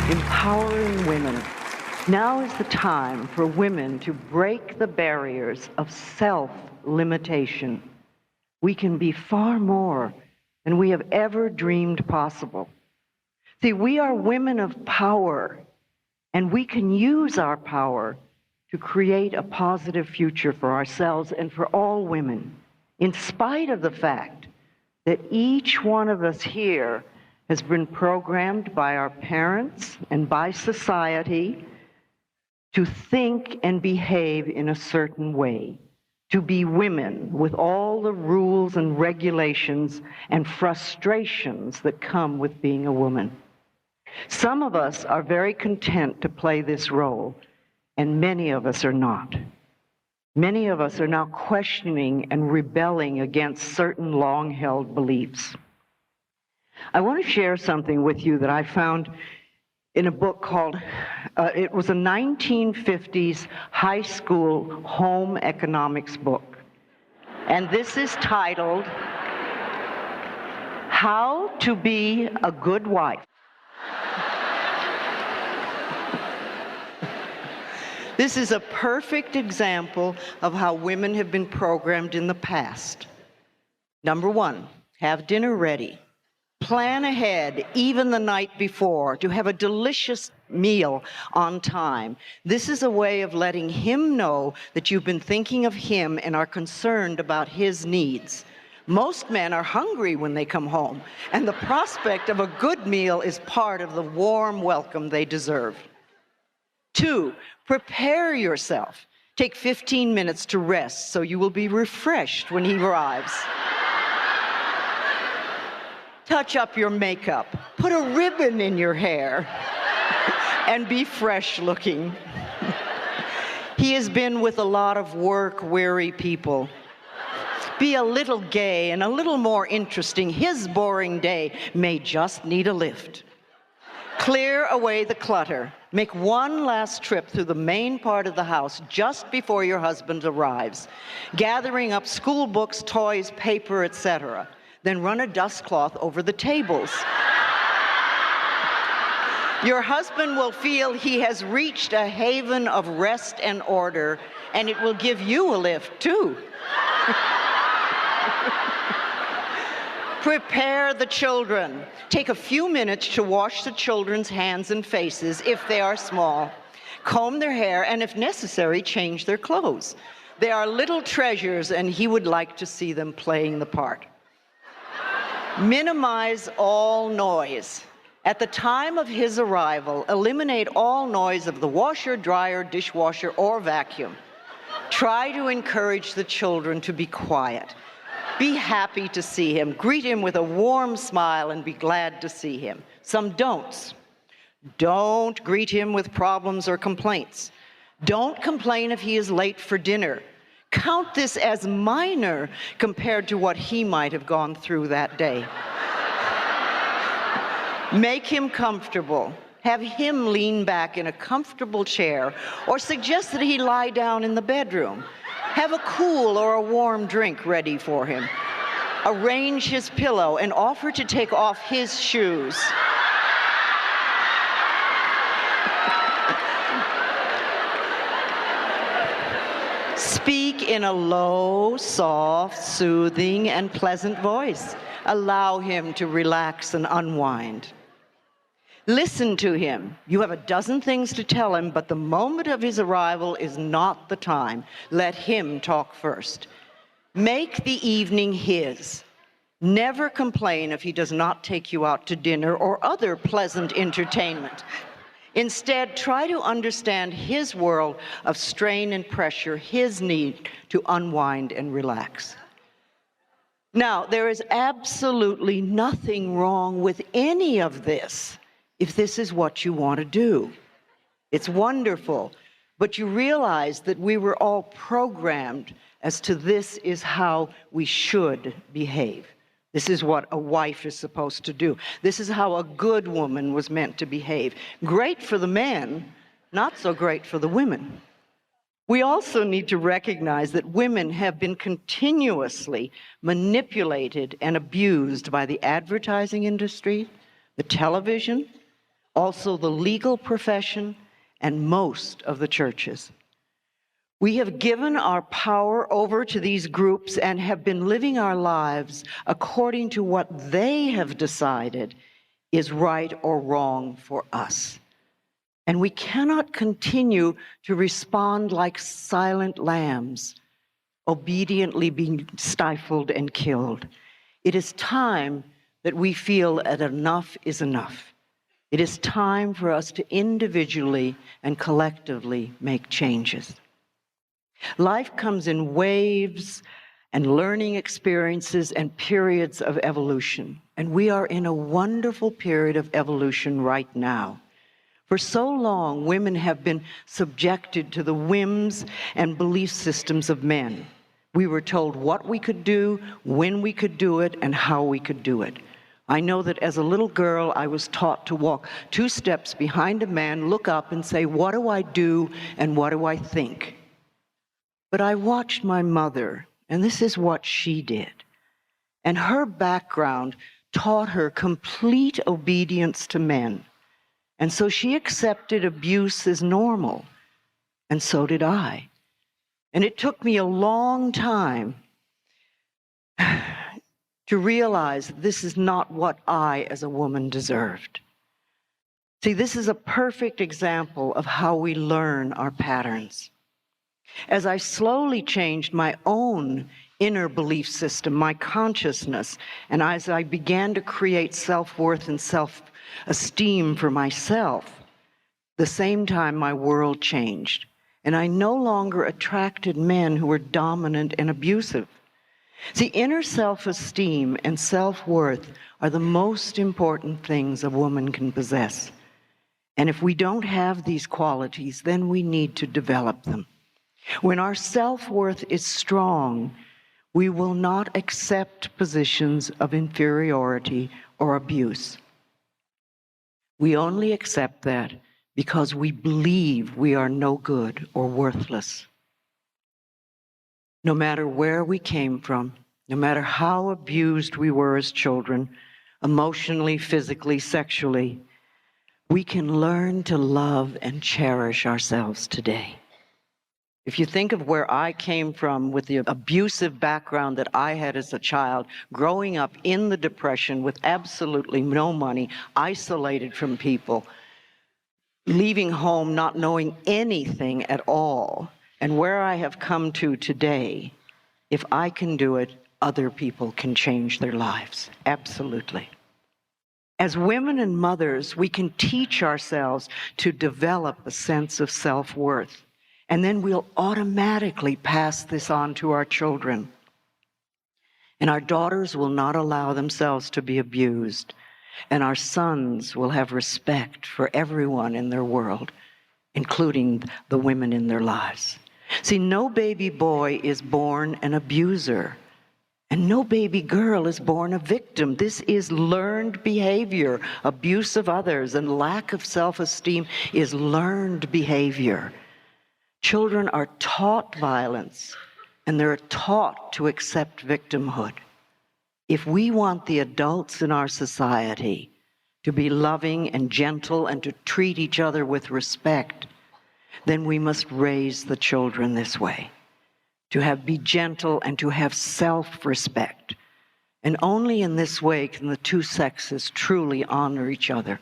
empowering women. Now is the time for women to break the barriers of self-limitation. We can be far more than we have ever dreamed possible. See, we are women of power, and we can use our power to create a positive future for ourselves and for all women, in spite of the fact that each one of us here has been programmed by our parents and by society to think and behave in a certain way, to be women with all the rules and regulations and frustrations that come with being a woman. Some of us are very content to play this role, and many of us are not. Many of us are now questioning and rebelling against certain long-held beliefs. I want to share something with you that I found in a book called, it was a 1950s high school home economics book. And this is titled, How to Be a Good Wife. This is a perfect example of how women have been programmed in the past. Number one, have dinner ready. Plan ahead, even the night before, to have a delicious meal on time. This is a way of letting him know that you've been thinking of him and are concerned about his needs. Most men are hungry when they come home, and the prospect of a good meal is part of the warm welcome they deserve. 2, prepare yourself. Take 15 minutes to rest so you will be refreshed when he arrives. Touch up your makeup, put a ribbon in your hair, and be fresh looking. He has been with a lot of work-weary people. Be a little gay and a little more interesting. His boring day may just need a lift. Clear away the clutter. Make one last trip through the main part of the house just before your husband arrives, gathering up school books, toys, paper, etc. Then run a dust cloth over the tables. Your husband will feel he has reached a haven of rest and order, and it will give you a lift, too. Prepare the children. Take a few minutes to wash the children's hands and faces if they are small. Comb their hair, and if necessary, change their clothes. They are little treasures, and he would like to see them playing the part. Minimize all noise. At the time of his arrival, eliminate all noise of the washer, dryer, dishwasher, or vacuum. Try to encourage the children to be quiet. Be happy to see him. Greet him with a warm smile and be glad to see him. Some don'ts. Don't greet him with problems or complaints. Don't complain if he is late for dinner. Count this as minor compared to what he might have gone through that day. Make him comfortable. Have him lean back in a comfortable chair or suggest that he lie down in the bedroom. Have a cool or a warm drink ready for him. Arrange his pillow and offer to take off his shoes. Speak in a low, soft, soothing, and pleasant voice. Allow him to relax and unwind. Listen to him. You have a dozen things to tell him, but the moment of his arrival is not the time. Let him talk first. Make the evening his. Never complain if he does not take you out to dinner or other pleasant entertainment. Instead, try to understand his world of strain and pressure, his need to unwind and relax. Now, there is absolutely nothing wrong with any of this if this is what you want to do. It's wonderful, but you realize that we were all programmed as to this is how we should behave. This is what a wife is supposed to do. This is how a good woman was meant to behave. Great for the men, not so great for the women. We also need to recognize that women have been continuously manipulated and abused by the advertising industry, the television, also the legal profession, and most of the churches. We have given our power over to these groups and have been living our lives according to what they have decided is right or wrong for us. And we cannot continue to respond like silent lambs, obediently being stifled and killed. It is time that we feel that enough is enough. It is time for us to individually and collectively make changes. Life comes in waves and learning experiences and periods of evolution. And we are in a wonderful period of evolution right now. For so long, women have been subjected to the whims and belief systems of men. We were told what we could do, when we could do it, and how we could do it. I know that as a little girl, I was taught to walk 2 steps behind a man, look up and say, what do I do and what do I think? But I watched my mother, and this is what she did. And her background taught her complete obedience to men. And so she accepted abuse as normal, and so did I. And it took me a long time to realize this is not what I, as a woman, deserved. See, this is a perfect example of how we learn our patterns. As I slowly changed my own inner belief system, my consciousness, and as I began to create self-worth and self-esteem for myself, the same time my world changed. And I no longer attracted men who were dominant and abusive. See, inner self-esteem and self-worth are the most important things a woman can possess. And if we don't have these qualities, then we need to develop them. When our self-worth is strong, we will not accept positions of inferiority or abuse. We only accept that because we believe we are no good or worthless. No matter where we came from, no matter how abused we were as children, emotionally, physically, sexually, we can learn to love and cherish ourselves today. If you think of where I came from with the abusive background that I had as a child, growing up in the Depression with absolutely no money, isolated from people, leaving home not knowing anything at all, and where I have come to today, if I can do it, other people can change their lives. Absolutely. As women and mothers, we can teach ourselves to develop a sense of self-worth. And then we'll automatically pass this on to our children. And our daughters will not allow themselves to be abused. And our sons will have respect for everyone in their world, including the women in their lives. See, no baby boy is born an abuser. And no baby girl is born a victim. This is learned behavior. Abuse of others and lack of self-esteem is learned behavior. Children are taught violence, and they're taught to accept victimhood. If we want the adults in our society to be loving and gentle and to treat each other with respect, then we must raise the children this way, to be gentle and to have self-respect. And only in this way can the two sexes truly honor each other.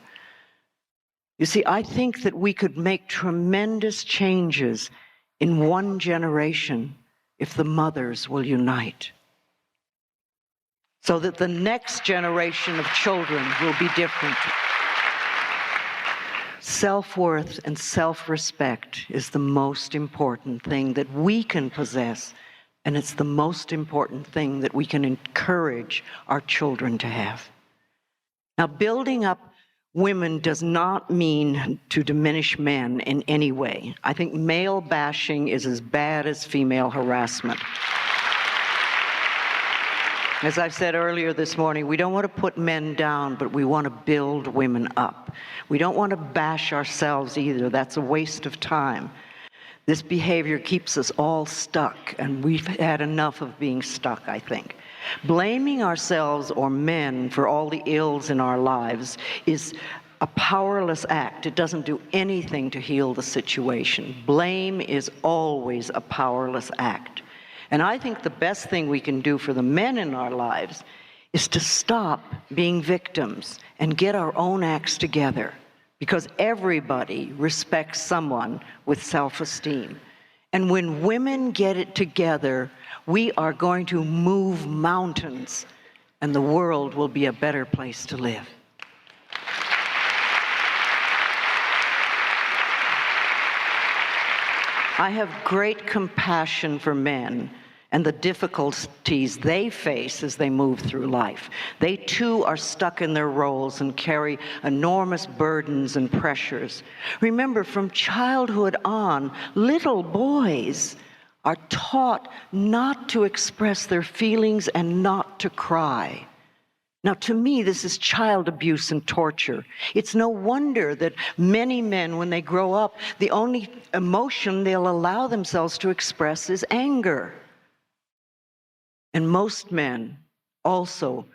You see, I think that we could make tremendous changes in one generation if the mothers will unite, so that the next generation of children will be different. Self-worth and self-respect is the most important thing that we can possess, and it's the most important thing that we can encourage our children to have. Now, building up women does not mean to diminish men in any way. I think male bashing is as bad as female harassment. As I said earlier this morning, we don't want to put men down, but we want to build women up. We don't want to bash ourselves either. That's a waste of time. This behavior keeps us all stuck, and we've had enough of being stuck, I think. Blaming ourselves or men for all the ills in our lives is a powerless act. It doesn't do anything to heal the situation. Blame is always a powerless act. And I think the best thing we can do for the men in our lives is to stop being victims and get our own acts together, because everybody respects someone with self-esteem. And when women get it together, we are going to move mountains, and the world will be a better place to live. I have great compassion for men and the difficulties they face as they move through life. They too are stuck in their roles and carry enormous burdens and pressures. Remember, from childhood on, little boys are taught not to express their feelings and not to cry. Now, to me, this is child abuse and torture. It's no wonder that many men, when they grow up, the only emotion they'll allow themselves to express is anger. And most men also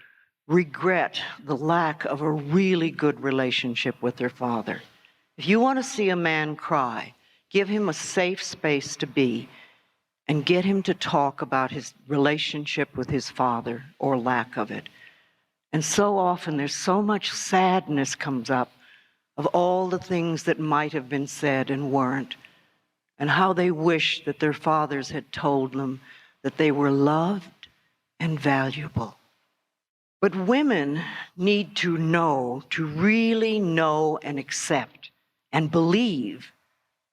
regret the lack of a really good relationship with their father. If you want to see a man cry, give him a safe space to be, and get him to talk about his relationship with his father or lack of it. And so often there's so much sadness comes up of all the things that might have been said and weren't, and how they wish that their fathers had told them that they were loved and valuable. But women need to know, to really know and accept and believe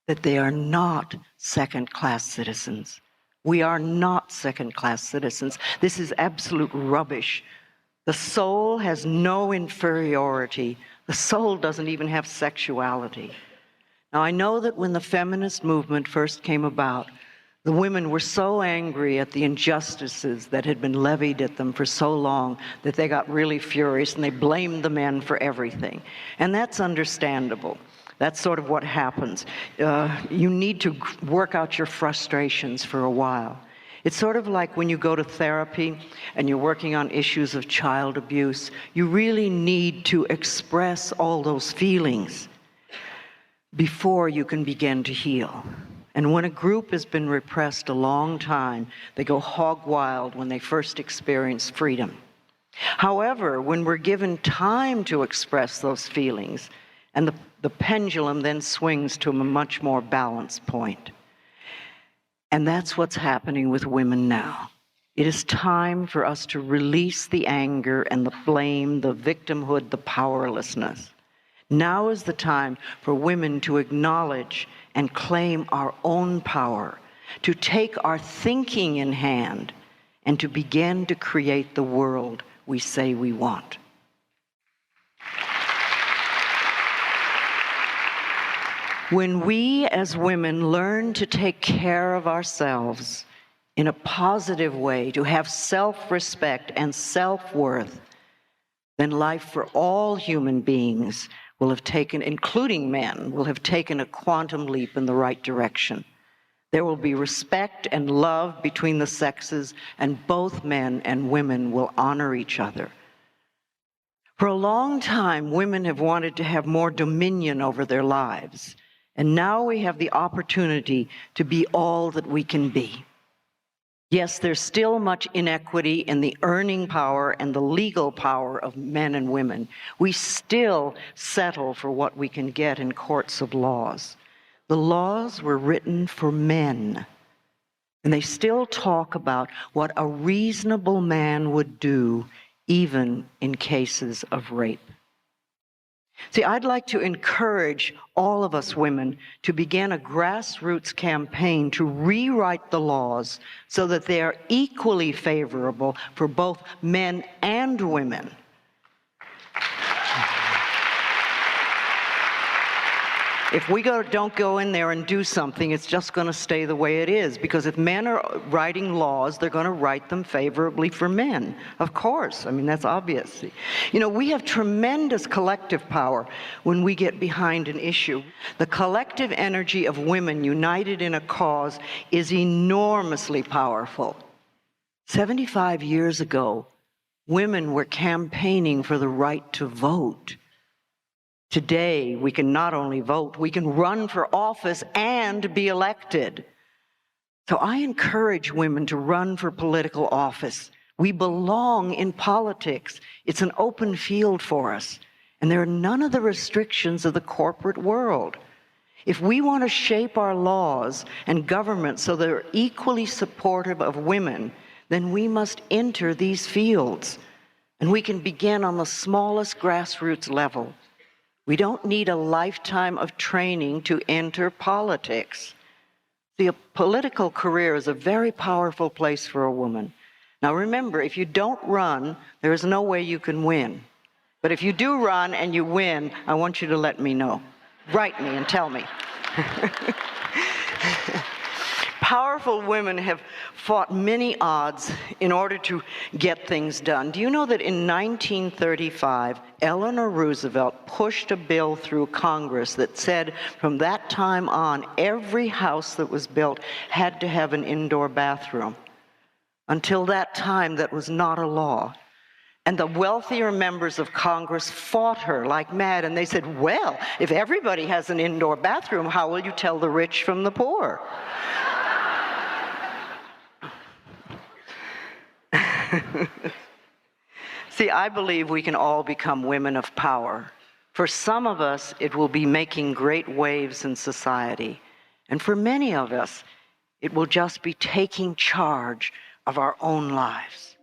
that they are not second-class citizens. We are not second-class citizens. This is absolute rubbish. The soul has no inferiority. The soul doesn't even have sexuality. Now, I know that when the feminist movement first came about, the women were so angry at the injustices that had been levied at them for so long that they got really furious and they blamed the men for everything. And that's understandable. That's sort of what happens. You need to work out your frustrations for a while. It's sort of like when you go to therapy and you're working on issues of child abuse. You really need to express all those feelings before you can begin to heal. And when a group has been repressed a long time, they go hog wild when they first experience freedom. However, when we're given time to express those feelings, and the pendulum then swings to a much more balanced point. And that's what's happening with women now. It is time for us to release the anger and the blame, the victimhood, the powerlessness. Now is the time for women to acknowledge and claim our own power, to take our thinking in hand, and to begin to create the world we say we want. When we as women learn to take care of ourselves in a positive way, to have self-respect and self-worth, then life for all human beings will have taken, including men, will have taken a quantum leap in the right direction. There will be respect and love between the sexes, and both men and women will honor each other. For a long time, women have wanted to have more dominion over their lives. And now we have the opportunity to be all that we can be. Yes, there's still much inequity in the earning power and the legal power of men and women. We still settle for what we can get in courts of laws. The laws were written for men, and they still talk about what a reasonable man would do, even in cases of rape. See, I'd like to encourage all of us women to begin a grassroots campaign to rewrite the laws so that they are equally favorable for both men and women. If we don't go in there and do something, it's just going to stay the way it is. Because if men are writing laws, they're going to write them favorably for men. Of course. I mean, that's obvious. You know, we have tremendous collective power when we get behind an issue. The collective energy of women united in a cause is enormously powerful. 75 years ago, women were campaigning for the right to vote. Today, we can not only vote, we can run for office and be elected. So I encourage women to run for political office. We belong in politics. It's an open field for us. And there are none of the restrictions of the corporate world. If we want to shape our laws and government so they're equally supportive of women, then we must enter these fields. And we can begin on the smallest grassroots level. We don't need a lifetime of training to enter politics. The political career is a very powerful place for a woman. Now remember, if you don't run, there is no way you can win. But if you do run and you win, I want you to let me know. Write me and tell me. Powerful women have fought many odds in order to get things done. Do you know that in 1935, Eleanor Roosevelt pushed a bill through Congress that said from that time on, every house that was built had to have an indoor bathroom? Until that time, that was not a law. And the wealthier members of Congress fought her like mad, and they said, well, if everybody has an indoor bathroom, how will you tell the rich from the poor? See, I believe we can all become women of power. For some of us, it will be making great waves in society. And for many of us, it will just be taking charge of our own lives.